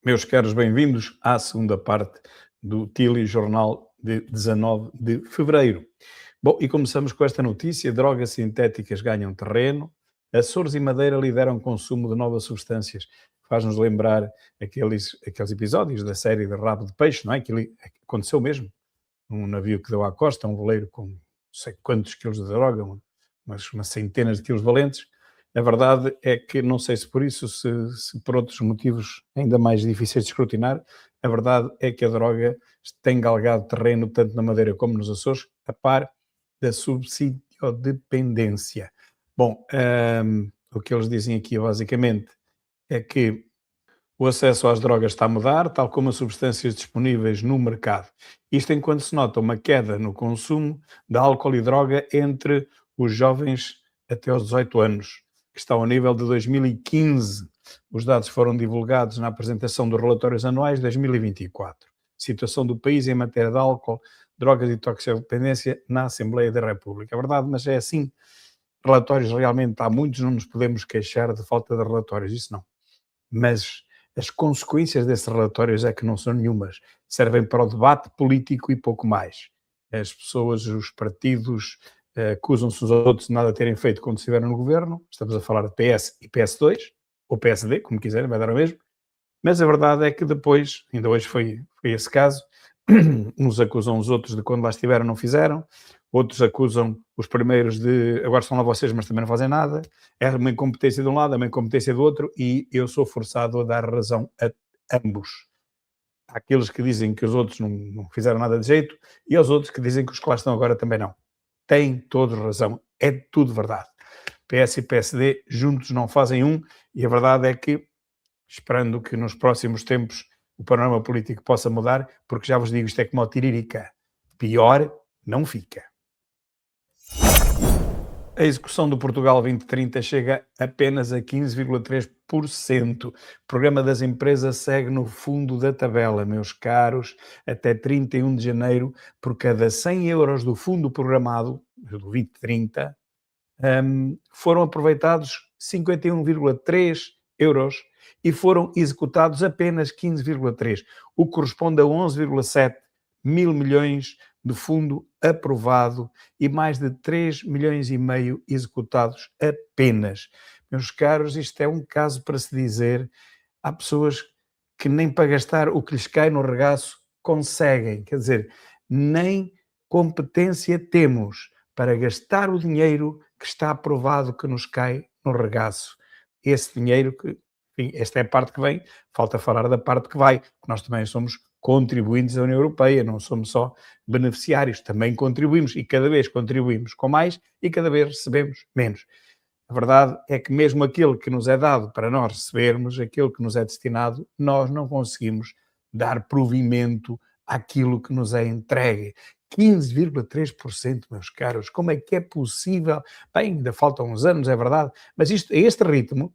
Meus caros, bem-vindos à segunda parte do Telejornal de 19 de fevereiro. Bom, e começamos com esta notícia: drogas sintéticas ganham terreno, Açores e Madeira lideram o consumo de novas substâncias. Faz-nos lembrar aqueles episódios da série de Rabo de Peixe, não é? Aquilo aconteceu mesmo. Um navio que deu à costa, um veleiro com não sei quantos quilos de droga, umas centenas de quilos valentes. A verdade é que, não sei se por isso, se por outros motivos ainda mais difíceis de escrutinar, a verdade é que a droga tem galgado terreno tanto na Madeira como nos Açores, a par da subsidiodependência. Bom, o que eles dizem aqui basicamente é que o acesso às drogas está a mudar, tal como as substâncias disponíveis no mercado. Isto enquanto se nota uma queda no consumo de álcool e droga entre os jovens até aos 18 anos, que está ao nível de 2015. Os dados foram divulgados na apresentação dos relatórios anuais de 2024. Situação do país em matéria de álcool, drogas e toxicodependência na Assembleia da República. É verdade, mas é assim. Relatórios realmente há muitos, não nos podemos queixar de falta de relatórios, isso não. Mas as consequências desses relatórios é que não são nenhumas. Servem para o debate político e pouco mais. As pessoas, os partidos, acusam-se uns aos outros de nada terem feito quando estiveram no governo. Estamos a falar de PS e PS2, ou PSD, como quiserem, vai dar o mesmo. Mas a verdade é que depois, ainda hoje foi esse caso, uns acusam os outros de quando lá estiveram não fizeram, outros acusam os primeiros de agora estão lá vocês, mas também não fazem nada. É uma incompetência de um lado, é uma incompetência do outro, e eu sou forçado a dar razão a ambos. Há aqueles que dizem que os outros não fizeram nada de jeito, e aos outros que dizem que os que lá estão agora também não. Têm todos razão, é tudo verdade. PS e PSD juntos não fazem um, e a verdade é que, esperando que nos próximos tempos o panorama político possa mudar, porque já vos digo, isto é como o tiririca. Pior não fica. A execução do Portugal 2030 chega apenas a 15,3%. O programa das empresas segue no fundo da tabela, meus caros. Até 31 de janeiro, por cada 100 euros do fundo programado, do 2030, foram aproveitados 51,3 euros e foram executados apenas 15,3, o que corresponde a 11,7 mil milhões de fundo aprovado e mais de 3 milhões e meio executados apenas. Meus caros, isto é um caso para se dizer. Há pessoas que nem para gastar o que lhes cai no regaço conseguem, quer dizer, nem competência temos para gastar o dinheiro que está aprovado que nos cai no regaço. Esse dinheiro que, enfim, esta é a parte que vem, falta falar da parte que vai, porque nós também somos contribuintes da União Europeia, não somos só beneficiários, também contribuímos e cada vez contribuímos com mais e cada vez recebemos menos. A verdade é que mesmo aquele que nos é dado para nós recebermos, aquele que nos é destinado, nós não conseguimos dar provimento àquilo que nos é entregue. 15,3%, meus caros, como é que é possível? Bem, ainda faltam uns anos, é verdade, mas isto, a este ritmo,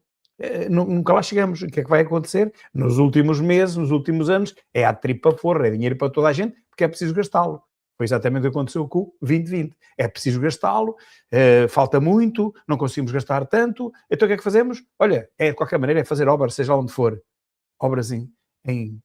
nunca lá chegamos. O que é que vai acontecer? Nos últimos meses, nos últimos anos, é a tripa forra, é dinheiro para toda a gente, porque é preciso gastá-lo. Foi exatamente o que aconteceu com o 2020. É preciso gastá-lo, falta muito, não conseguimos gastar tanto, então o que é que fazemos? Olha, de qualquer maneira, é fazer obras, seja onde for. Obras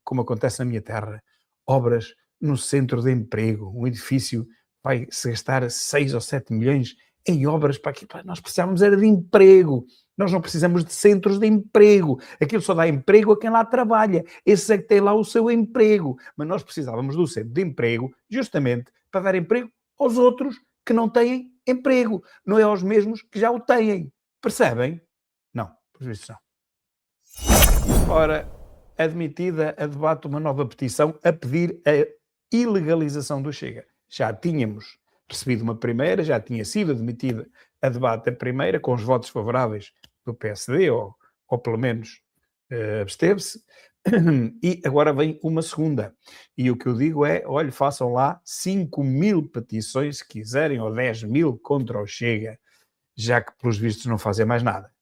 como acontece na minha terra, obras no centro de emprego, um edifício vai-se gastar 6 ou 7 milhões em obras para aqui. Nós precisávamos era de emprego. Nós não precisamos de centros de emprego. Aquilo só dá emprego a quem lá trabalha. Esse é que tem lá o seu emprego. Mas nós precisávamos do centro de emprego justamente para dar emprego aos outros que não têm emprego. Não é aos mesmos que já o têm. Percebem? Não, por isso não. Ora, admitida a debate uma nova petição a pedir a ilegalização do Chega. Já tínhamos recebido uma primeira, já tinha sido admitida a debate a primeira, com os votos favoráveis do PSD, ou pelo menos absteve-se, e agora vem uma segunda. E o que eu digo é, olha, façam lá 5.000 petições, se quiserem, ou 10.000 contra o Chega, já que, pelos vistos, não fazem mais nada.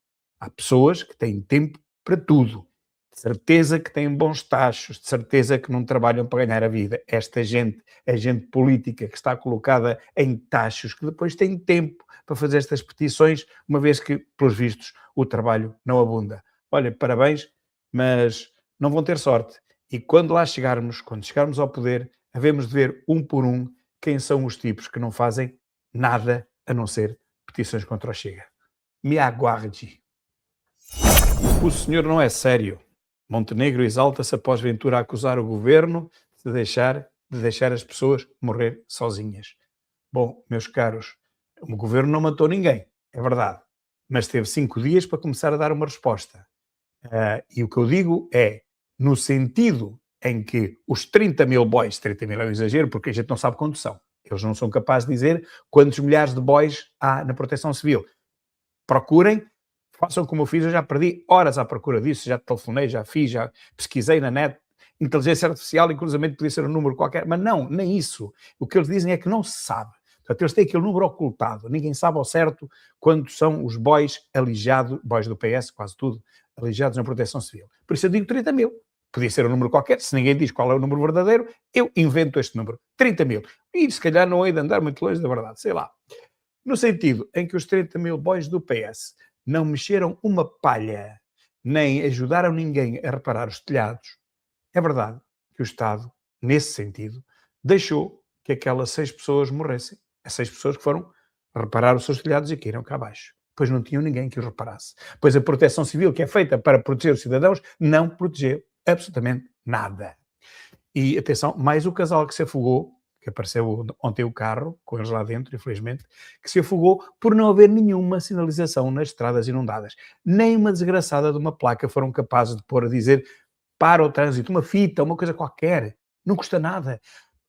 Há pessoas que têm tempo para tudo. de certeza que têm bons tachos, de certeza que não trabalham para ganhar a vida. Esta gente, a gente política que está colocada em tachos, que depois tem tempo para fazer estas petições, uma vez que, pelos vistos, o trabalho não abunda. Olha, parabéns, mas não vão ter sorte. E quando lá chegarmos, quando chegarmos ao poder, havemos de ver um por um quem são os tipos que não fazem nada a não ser petições contra o Chega. Me aguarde. O senhor não é sério. Montenegro exalta-se após Ventura acusar o governo de deixar as pessoas morrer sozinhas. Bom, meus caros, o governo não matou ninguém, é verdade, mas teve 5 dias para começar a dar uma resposta. E o que eu digo é, no sentido em que os 30 mil boys, 30 mil é um exagero, porque a gente não sabe quantos são. Eles não são capazes de dizer quantos milhares de boys há na Proteção Civil. Procurem, façam como eu fiz, eu já perdi horas à procura disso, já telefonei, já fiz, já pesquisei na net, inteligência artificial, inclusivamente podia ser um número qualquer, mas não, nem isso. O que eles dizem é que não se sabe. Portanto, eles têm aquele número ocultado, ninguém sabe ao certo quantos são os boys alijados, boys do PS, quase tudo, alijados na Proteção Civil. Por isso eu digo 30 mil. Podia ser um número qualquer, se ninguém diz qual é o número verdadeiro, eu invento este número, 30 mil. E se calhar não hei de andar muito longe da verdade, sei lá. No sentido em que os 30 mil boys do PS não mexeram uma palha, nem ajudaram ninguém a reparar os telhados, é verdade que o Estado, nesse sentido, deixou que aquelas 6 pessoas morressem. As 6 pessoas que foram reparar os seus telhados e caíram cá abaixo. Pois não tinham ninguém que os reparasse. Pois a proteção civil, que é feita para proteger os cidadãos, não protegeu absolutamente nada. E atenção, mais o casal que se afogou, que apareceu ontem o carro, com eles lá dentro, infelizmente, que se afogou por não haver nenhuma sinalização nas estradas inundadas. Nem uma desgraçada de uma placa foram capazes de pôr a dizer para o trânsito, uma fita, uma coisa qualquer. Não custa nada.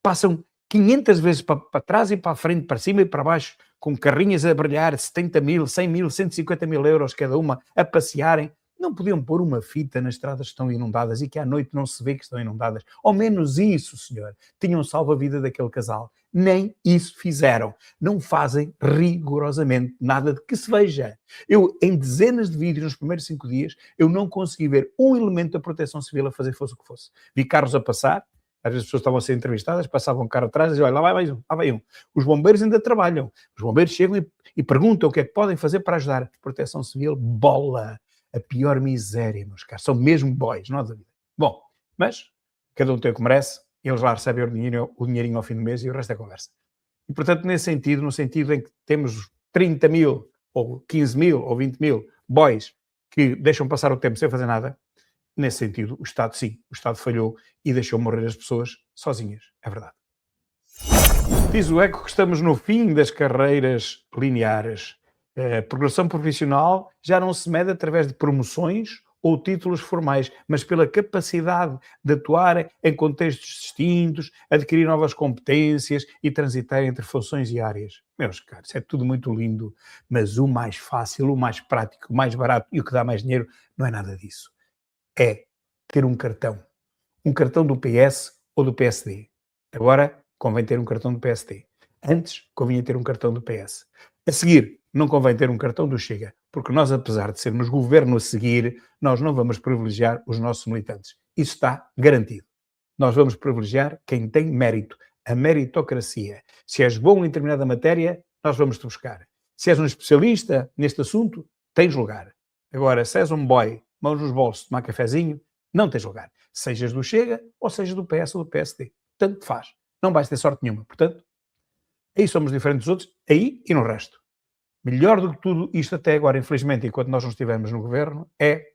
Passam 500 vezes para trás e para a frente, para cima e para baixo, com carrinhas a brilhar, 70 mil, 100 mil, 150 mil euros cada uma, a passearem. Não podiam pôr uma fita nas estradas que estão inundadas e que à noite não se vê que estão inundadas. Ao menos isso, senhor. Tinham salvo a vida daquele casal. Nem isso fizeram. Não fazem rigorosamente nada de que se veja. Eu, em dezenas de vídeos nos primeiros 5 dias, eu não consegui ver um elemento da Proteção Civil a fazer fosse o que fosse. Vi carros a passar, às vezes as pessoas estavam a ser entrevistadas, passavam um carro atrás e diziam, olha, lá vai mais um, lá vai um. Os bombeiros ainda trabalham. Os bombeiros chegam e perguntam o que é que podem fazer para ajudar. Proteção Civil, bola. A pior miséria, meus caros. São mesmo boys, não há dúvida. Bom, mas cada um tem o que merece, eles lá recebem o dinheirinho ao fim do mês e o resto é conversa. E, portanto, nesse sentido, no sentido em que temos 30 mil, ou 15 mil, ou 20 mil boys que deixam passar o tempo sem fazer nada, nesse sentido, o Estado, sim, o Estado falhou e deixou morrer as pessoas sozinhas. É verdade. Diz o Eco que estamos no fim das carreiras lineares. A progressão profissional já não se mede através de promoções ou títulos formais, mas pela capacidade de atuar em contextos distintos, adquirir novas competências e transitar entre funções e áreas. Meus caros, é tudo muito lindo, mas o mais fácil, o mais prático, o mais barato e o que dá mais dinheiro não é nada disso. É ter um cartão. Um cartão do PS ou do PSD. Agora, convém ter um cartão do PSD. Antes, convinha ter um cartão do PS. A seguir, não convém ter um cartão do Chega, porque nós, apesar de sermos governo a seguir, nós não vamos privilegiar os nossos militantes. Isso está garantido. Nós vamos privilegiar quem tem mérito, a meritocracia. Se és bom em determinada matéria, nós vamos-te buscar. Se és um especialista neste assunto, tens lugar. Agora, se és um boy, mãos nos bolsos, tomar cafezinho, não tens lugar. Sejas do Chega ou sejas do PS ou do PSD. Tanto faz. Não vais ter sorte nenhuma. Portanto, aí somos diferentes dos outros, aí e no resto. Melhor do que tudo isto até agora, infelizmente, enquanto nós não estivermos no governo, é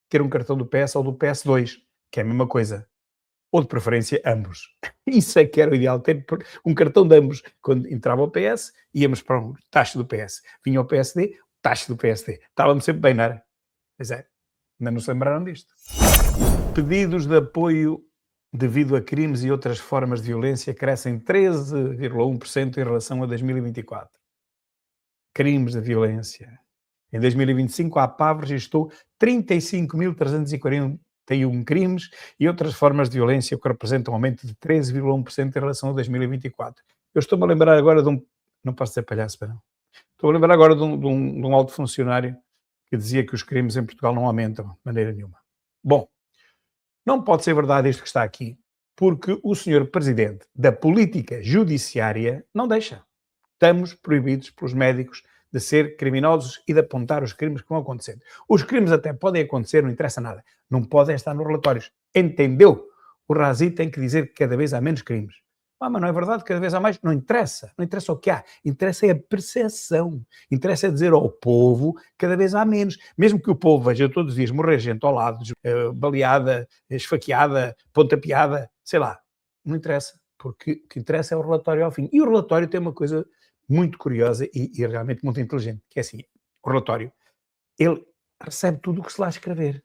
ter um cartão do PS ou do PS2, que é a mesma coisa. Ou de preferência, ambos. Isso é que era o ideal, ter um cartão de ambos. Quando entrava o PS, íamos para um taxa do PS. Vinha o PSD, taxa do PSD. Estávamos sempre bem, não era? Pois é, ainda não se lembraram disto. Pedidos de apoio devido a crimes e outras formas de violência crescem 13,1% em relação a 2024. Crimes de violência. Em 2025, a APAV registrou 35.341 crimes e outras formas de violência, o que representa um aumento de 13,1% em relação a 2024. Eu estou-me a lembrar agora de um... Não posso dizer palhaço, não. Estou a lembrar agora de um alto funcionário que dizia que os crimes em Portugal não aumentam de maneira nenhuma. Bom, Não pode ser verdade isto que está aqui, porque o senhor presidente da política judiciária não deixa. Estamos proibidos pelos médicos de ser criminosos e de apontar os crimes que vão acontecendo. Os crimes até podem acontecer, não interessa nada. Não podem estar nos relatórios. Entendeu? O Razi tem que dizer que cada vez há menos crimes. Mas não é verdade, cada vez há mais. Não interessa. Não interessa o que há. Interessa é a percepção. Interessa é dizer ao povo que cada vez há menos. Mesmo que o povo veja todos os dias morrer gente ao lado, baleada, esfaqueada, pontapeada, sei lá. Não interessa. Porque o que interessa é o relatório ao fim. E o relatório tem uma coisa muito curiosa e realmente muito inteligente, que é assim, o relatório, ele recebe tudo o que se lá escrever.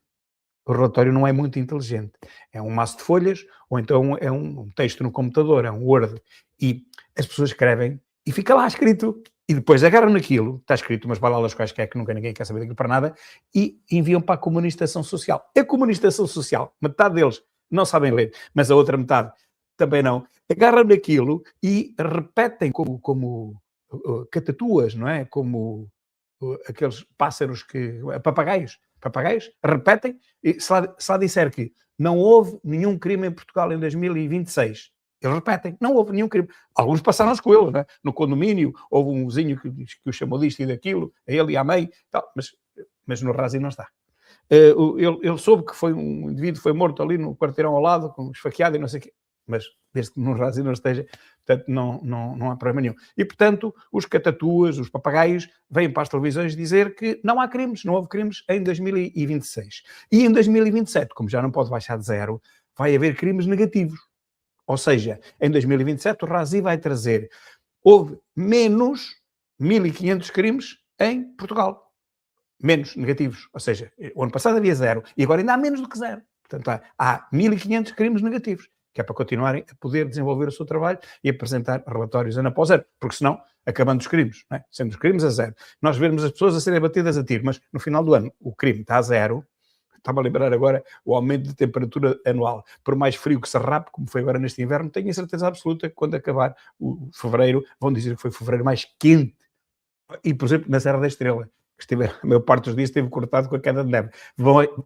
O relatório não é muito inteligente. É um maço de folhas, ou então é um texto no computador, é um Word. E as pessoas escrevem e fica lá escrito. E depois agarram naquilo, está escrito umas baladas quaisquer que nunca ninguém quer saber daquilo para nada, e enviam para a comunicação social. A comunicação social, metade deles não sabem ler, mas a outra metade também não. Agarram naquilo e repetem como catatuas, não é? Como aqueles pássaros que... papagaios, repetem, e se lá disser que não houve nenhum crime em Portugal em 2026, eles repetem, não houve nenhum crime. Alguns passaram-se com ele, né? No condomínio, houve um vizinho que o chamou disto e daquilo, a ele e à mãe, tal, mas no Razi não está. Ele soube que foi um indivíduo foi morto ali no quarteirão ao lado, com esfaqueado e não sei o quê, mas desde que no Razi não esteja, portanto, não há problema nenhum. E, portanto, os catatuas, os papagaios, vêm para as televisões dizer que não há crimes, não houve crimes em 2026. E em 2027, como já não pode baixar de zero, vai haver crimes negativos. Ou seja, em 2027 o Razi vai trazer, houve menos 1.500 crimes em Portugal. Menos negativos. Ou seja, o ano passado havia zero e agora ainda há menos do que zero. Portanto, há 1.500 crimes negativos, que é para continuarem a poder desenvolver o seu trabalho e apresentar relatórios ano após ano, porque senão, acabando os crimes, não é? Sendo os crimes a zero, nós vermos as pessoas a serem batidas a tiro, mas no final do ano o crime está a zero. Estava a lembrar agora o aumento de temperatura anual. Por mais frio que se rape, como foi agora neste inverno, tenho a certeza absoluta que quando acabar o fevereiro, vão dizer que foi o fevereiro mais quente. E, por exemplo, na Serra da Estrela, que esteve, a maior parte dos dias esteve cortado com a queda de neve.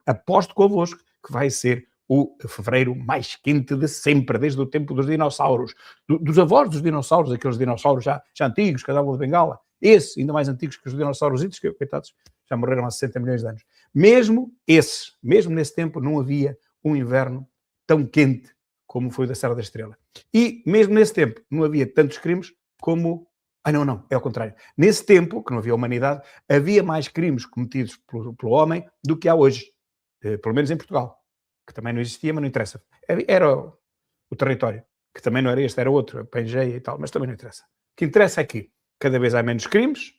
Aposto convosco que vai ser o fevereiro mais quente de sempre, desde o tempo dos dinossauros, dos avós dos dinossauros, aqueles dinossauros já antigos, que andavam de bengala, esses, ainda mais antigos que os dinossauros, que, coitados, já morreram há 60 milhões de anos. Mesmo nesse tempo, não havia um inverno tão quente como foi o da Serra da Estrela. E mesmo nesse tempo, não havia tantos crimes como... não, é ao contrário. Nesse tempo, que não havia humanidade, havia mais crimes cometidos pelo homem do que há hoje. Pelo menos em Portugal, que também não existia, mas não interessa. Era o território, que também não era este, era outro, a Pangeia e tal, mas também não interessa. O que interessa é que cada vez há menos crimes,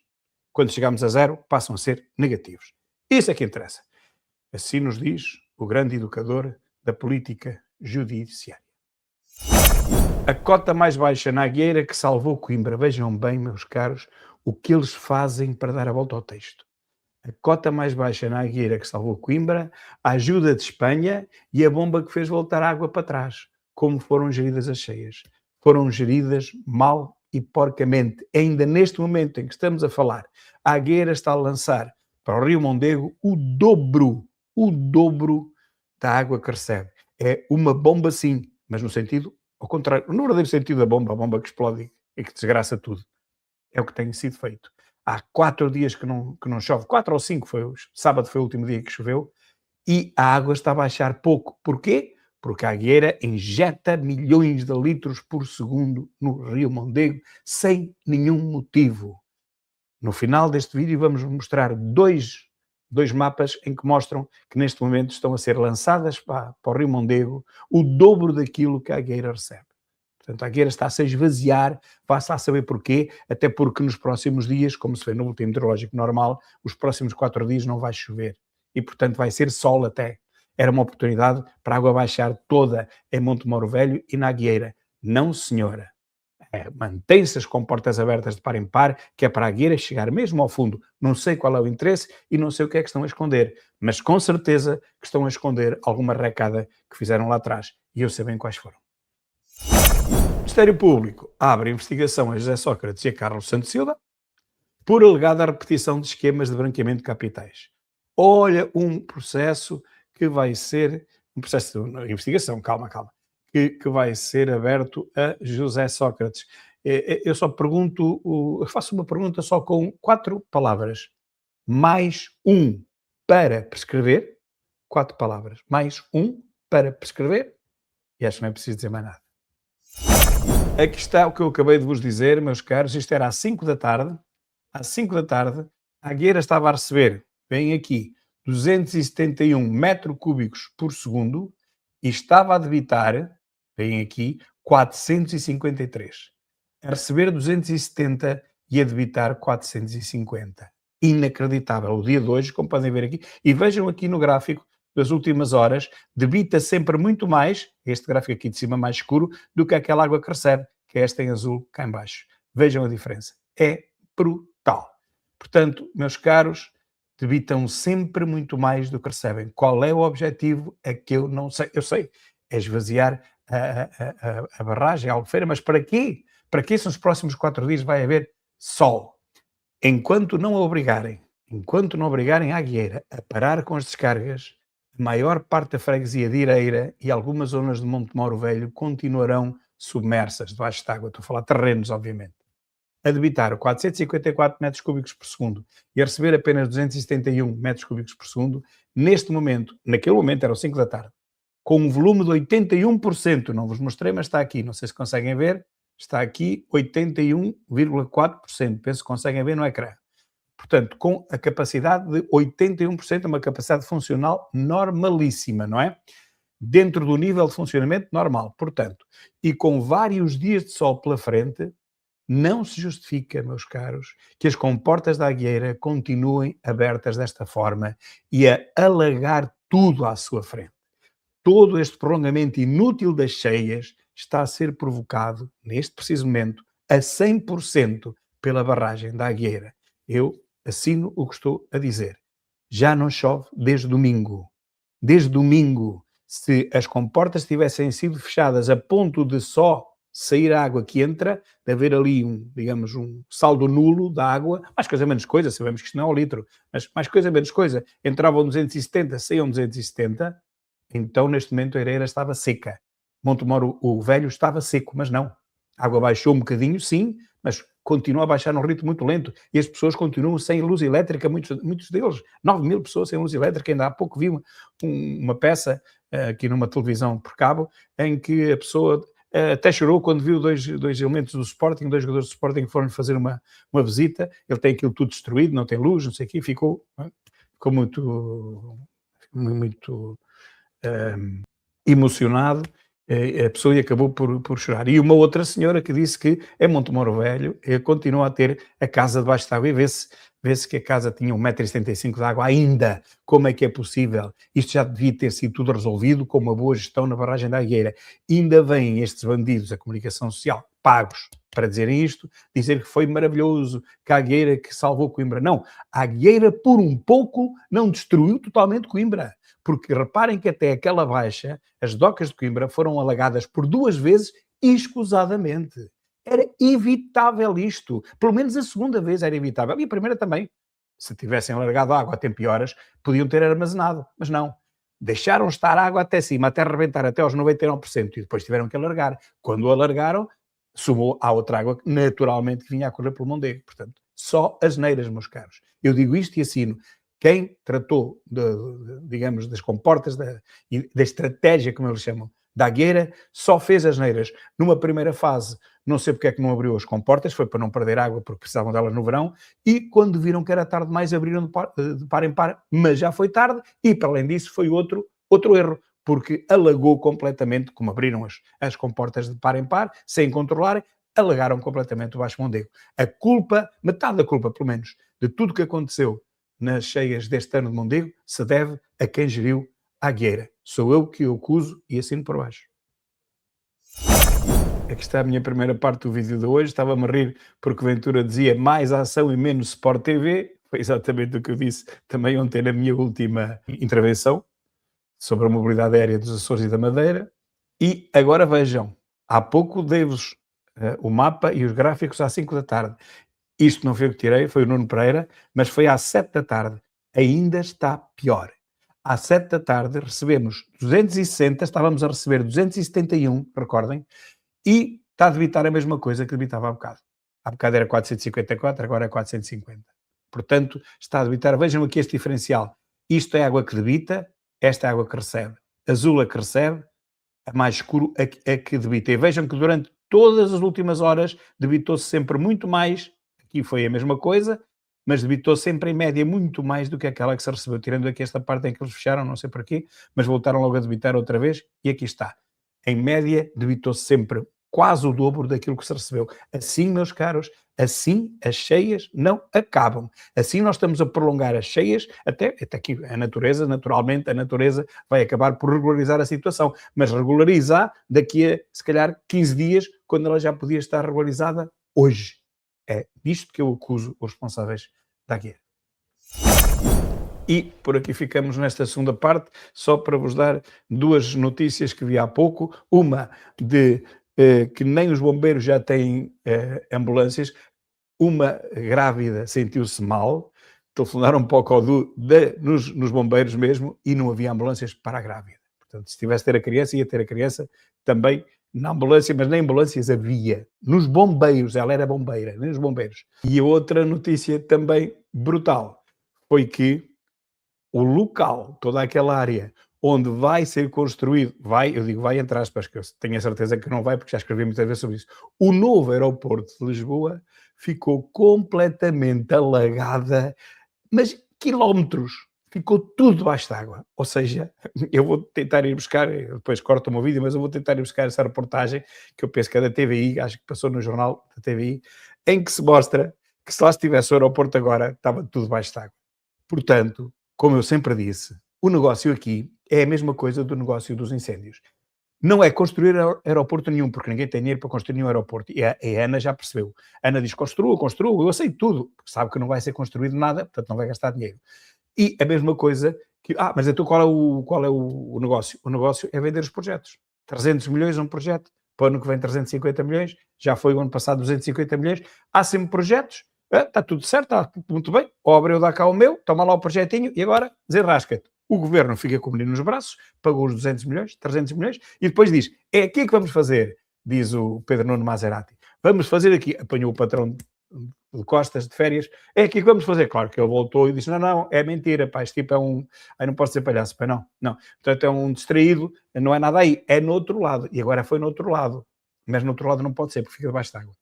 quando chegamos a zero, passam a ser negativos. Isso é que interessa. Assim nos diz o grande educador da política judiciária. A cota mais baixa na Agueira que salvou Coimbra. Vejam bem, meus caros, o que eles fazem para dar a volta ao texto. A cota mais baixa na Agueira que salvou Coimbra, a ajuda de Espanha e a bomba que fez voltar a água para trás. Como foram geridas as cheias? Foram geridas mal e porcamente. Ainda neste momento em que estamos a falar, a Agueira está a lançar para o Rio Mondego o dobro da água que recebe. É uma bomba sim, mas no sentido ao contrário, no verdadeiro sentido da bomba, a bomba que explode e que desgraça tudo. É o que tem sido feito. Há 4 dias que não chove, 4 ou 5, sábado foi o último dia que choveu, e a água está a baixar pouco. Porquê? Porque a Agueira injeta milhões de litros por segundo no Rio Mondego, sem nenhum motivo. No final deste vídeo vamos mostrar dois mapas em que mostram que neste momento estão a ser lançadas para o Rio Mondego o dobro daquilo que a Agueira recebe. Portanto, a Agueira está-se a esvaziar, vá-se a saber porquê, até porque nos próximos dias, como se vê no último meteorológico normal, os próximos 4 dias não vai chover. E, portanto, vai ser sol até. Era uma oportunidade para a água baixar toda em Monte Moro Velho e na Agueira. Não, senhora. Mantém-se as comportas abertas de par em par, que é para a Agueira chegar mesmo ao fundo. Não sei qual é o interesse e não sei o que é que estão a esconder, mas com certeza que estão a esconder alguma recada que fizeram lá atrás. E eu sei bem quais foram. O Ministério Público abre investigação a José Sócrates e a Carlos Santos Silva por alegada repetição de esquemas de branqueamento de capitais. Olha, um processo que vai ser um processo de investigação, calma, calma, que vai ser aberto a José Sócrates. Eu só pergunto, eu faço uma pergunta só com 4 palavras. Mais um para prescrever, 4 palavras. Mais um para prescrever, e acho que não é preciso dizer mais nada. Aqui está o que eu acabei de vos dizer, meus caros. Isto era às 5 da tarde. Às 5 da tarde, a Agueira estava a receber, bem aqui, 271 metros cúbicos por segundo e estava a debitar, bem aqui, 453. A receber 270 e a debitar 450. Inacreditável. O dia de hoje, como podem ver aqui, e vejam aqui no gráfico das últimas horas, debita sempre muito mais, este gráfico aqui de cima mais escuro, do que aquela água que recebe, que é esta em azul cá em baixo. Vejam a diferença. É brutal. Portanto, meus caros, debitam sempre muito mais do que recebem. Qual é o objetivo? É que eu não sei. Eu sei, é esvaziar a barragem, a Albufeira, mas para quê? Para que se nos próximos 4 dias vai haver sol? Enquanto não obrigarem a Agueira a parar com as descargas, a maior parte da freguesia de Ireira e algumas zonas de Montemoro Velho continuarão submersas debaixo de água. Estou a falar de terrenos, obviamente. A debitar 454 metros cúbicos por segundo e a receber apenas 271 metros cúbicos por segundo, neste momento, naquele momento eram 5 da tarde, com um volume de 81%, não vos mostrei, mas está aqui, não sei se conseguem ver, está aqui 81,4%, penso que conseguem ver no ecrã. Portanto, com a capacidade de 81%, uma capacidade funcional normalíssima, não é? Dentro do nível de funcionamento normal. Portanto, e com vários dias de sol pela frente, não se justifica, meus caros, que as comportas da Agueira continuem abertas desta forma e a alagar tudo à sua frente. Todo este prolongamento inútil das cheias está a ser provocado, neste preciso momento, a 100% pela barragem da Agueira. Eu assino o que estou a dizer. Já não chove desde domingo. Desde domingo, se as comportas tivessem sido fechadas a ponto de só sair a água que entra, de haver ali digamos, um saldo nulo da água, mais coisa menos coisa, sabemos que isto não é ao litro, mas mais coisa menos coisa, entravam 270, saíam 270, então neste momento a Ereira estava seca. Montemoro o Velho estava seco, mas não. A água baixou um bocadinho, sim, mas continua a baixar num ritmo muito lento e as pessoas continuam sem luz elétrica, muitos deles, 9.000 pessoas sem luz elétrica. Ainda há pouco vi uma peça aqui numa televisão por cabo, em que a pessoa até chorou quando viu dois elementos do Sporting, 2 jogadores do Sporting que foram fazer uma visita. Ele tem aquilo tudo destruído, não tem luz, não sei o quê, ficou muito emocionado, a pessoa acabou por chorar. E uma outra senhora que disse que em Montemoro Velho continua a ter a casa debaixo de água e vê-se que a casa tinha 1,75 m de água ainda. Como é que é possível? Isto já devia ter sido tudo resolvido com uma boa gestão na barragem da Agueira. Ainda vêm estes bandidos da comunicação social, pagos para dizerem isto, dizer que foi maravilhoso, que a Agueira que salvou Coimbra. Não, a Agueira por um pouco não destruiu totalmente Coimbra. Porque reparem que até aquela baixa, as docas de Coimbra foram alagadas por 2 vezes escusadamente. Era evitável isto. Pelo menos a segunda vez era evitável. E a primeira também. Se tivessem alargado a água a tempo e horas, podiam ter armazenado. Mas não. Deixaram estar a água até cima, até rebentar, até aos 99%. E depois tiveram que alargar. Quando o alargaram, sumou à outra água que naturalmente vinha a correr pelo Mondego. Portanto, só asneiras, meus caros. Eu digo isto e assino. Quem tratou, digamos, das comportas, da estratégia, como eles chamam, da Agueira, só fez asneiras. Numa primeira fase, não sei porque é que não abriu as comportas, foi para não perder água, porque precisavam delas no verão, e quando viram que era tarde demais, abriram de par em par, mas já foi tarde, e para além disso foi outro erro, porque alagou completamente, como abriram as comportas de par em par, sem controlarem, alagaram completamente o Baixo Mondego. A culpa, metade da culpa, pelo menos, de tudo que aconteceu nas cheias deste ano de Mondego, se deve a quem geriu a Agueira. Sou eu que o acuso e assino por baixo. Aqui está a minha primeira parte do vídeo de hoje. Estava-me a rir porque Ventura dizia mais ação e menos Sport TV. Foi exatamente o que eu disse também ontem na minha última intervenção sobre a mobilidade aérea dos Açores e da Madeira. E agora vejam, há pouco dei-vos o mapa e os gráficos às 5 da tarde. Isto não foi eu que tirei, foi o Nuno Pereira, mas foi às 7 da tarde. Ainda está pior. às 7 da tarde recebemos 260, estávamos a receber 271, recordem, e está a debitar a mesma coisa que debitava há bocado. Há bocado era 454, agora é 450. Portanto, está a debitar, vejam aqui este diferencial. Isto é água que debita, esta é água que recebe. Azul a que recebe, a mais escuro a que debita. E vejam que durante todas as últimas horas debitou-se sempre muito mais, aqui foi a mesma coisa, mas debitou sempre em média muito mais do que aquela que se recebeu, tirando aqui esta parte em que eles fecharam, não sei porquê, mas voltaram logo a debitar outra vez, e aqui está. Em média, debitou-se sempre quase o dobro daquilo que se recebeu. Assim, meus caros, assim as cheias não acabam. Assim nós estamos a prolongar as cheias, até aqui a natureza, naturalmente, a natureza vai acabar por regularizar a situação, mas regularizar daqui a, se calhar, 15 dias, quando ela já podia estar regularizada hoje. É disto que eu acuso os responsáveis da guerra. E por aqui ficamos nesta segunda parte, só para vos dar duas notícias que vi há pouco. Uma de que nem os bombeiros já têm ambulâncias. Uma grávida sentiu-se mal, telefonaram para o CODU nos bombeiros mesmo e não havia ambulâncias para a grávida. Portanto, se tivesse ter a criança, ia ter a criança também na ambulância, mas nem ambulâncias havia. Nos bombeiros, ela era bombeira, nem nos bombeiros. E a outra notícia também brutal foi que o local, toda aquela área onde vai ser construído, eu digo vai entre aspas, que eu tenho a certeza que não vai, porque já escrevi muitas vezes sobre isso, o novo aeroporto de Lisboa ficou completamente alagada, mas quilómetros, ficou tudo debaixo de água. Ou seja, eu vou tentar ir buscar, depois corto o meu vídeo, mas eu vou tentar ir buscar essa reportagem, que eu penso que é da TVI, acho que passou no jornal da TVI, em que se mostra que se lá estivesse o aeroporto agora, estava tudo debaixo de água. Portanto, como eu sempre disse, o negócio aqui é a mesma coisa do negócio dos incêndios. Não é construir aeroporto nenhum, porque ninguém tem dinheiro para construir nenhum aeroporto. E a Ana já percebeu. A Ana diz, construa, eu aceito tudo. Porque sabe que não vai ser construído nada, portanto não vai gastar dinheiro. E a mesma coisa que... mas então qual é o negócio? O negócio é vender os projetos. 300 milhões um projeto. Para o ano que vem 350 milhões. Já foi o ano passado 250 milhões. Há sempre projetos. Está tudo certo, está muito bem. O Abreu dá cá o meu, toma lá o projetinho e agora desenrasca-te. O governo fica com o menino nos braços, pagou os 200 milhões, 300 milhões e depois diz, é aqui que vamos fazer, diz o Pedro Nuno Maserati. Vamos fazer aqui, apanhou o patrão de costas, de férias, é aqui que vamos fazer. Claro que ele voltou e disse, não, é mentira, pá, este tipo é um... não posso ser palhaço, pá, não. Portanto, é um distraído, não é nada aí, é no outro lado. E agora foi no outro lado. Mas no outro lado não pode ser, porque fica debaixo de água.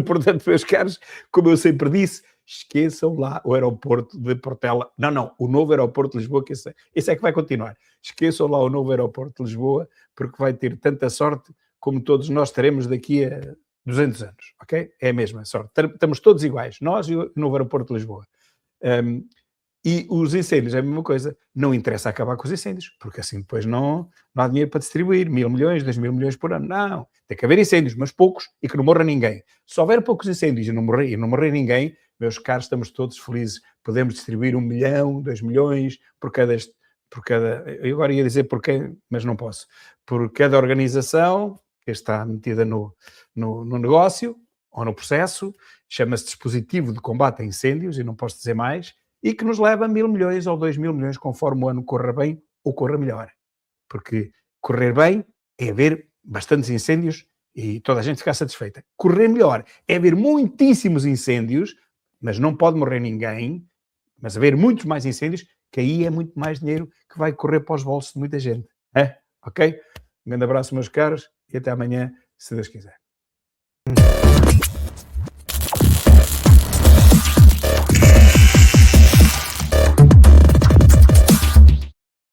Portanto, meus caros, como eu sempre disse, esqueçam lá o aeroporto de Portela. Não, o novo aeroporto de Lisboa, que esse é que vai continuar. Esqueçam lá o novo aeroporto de Lisboa, porque vai ter tanta sorte como todos nós teremos daqui a 200 anos, ok? É a mesma sorte. Estamos todos iguais, nós e o novo aeroporto de Lisboa. E os incêndios é a mesma coisa. Não interessa acabar com os incêndios, porque assim depois não há dinheiro para distribuir. 1.000 milhões, 2.000 milhões por ano. Não. Tem que haver incêndios, mas poucos e que não morra ninguém. Se houver poucos incêndios e não morrer ninguém, meus caros, estamos todos felizes. Podemos distribuir 1 milhão, 2 milhões por cada... Eu agora ia dizer por quem, mas não posso. Por cada organização que está metida no negócio ou no processo, chama-se dispositivo de combate a incêndios, e não posso dizer mais, e que nos leva a 1.000 milhões ou 2.000 milhões, conforme o ano corra bem ou corra melhor. Porque correr bem é haver bastantes incêndios e toda a gente ficar satisfeita. Correr melhor é haver muitíssimos incêndios, mas não pode morrer ninguém, mas haver muitos mais incêndios, que aí é muito mais dinheiro que vai correr para os bolsos de muita gente. Ok? Um grande abraço, meus caros, e até amanhã, se Deus quiser.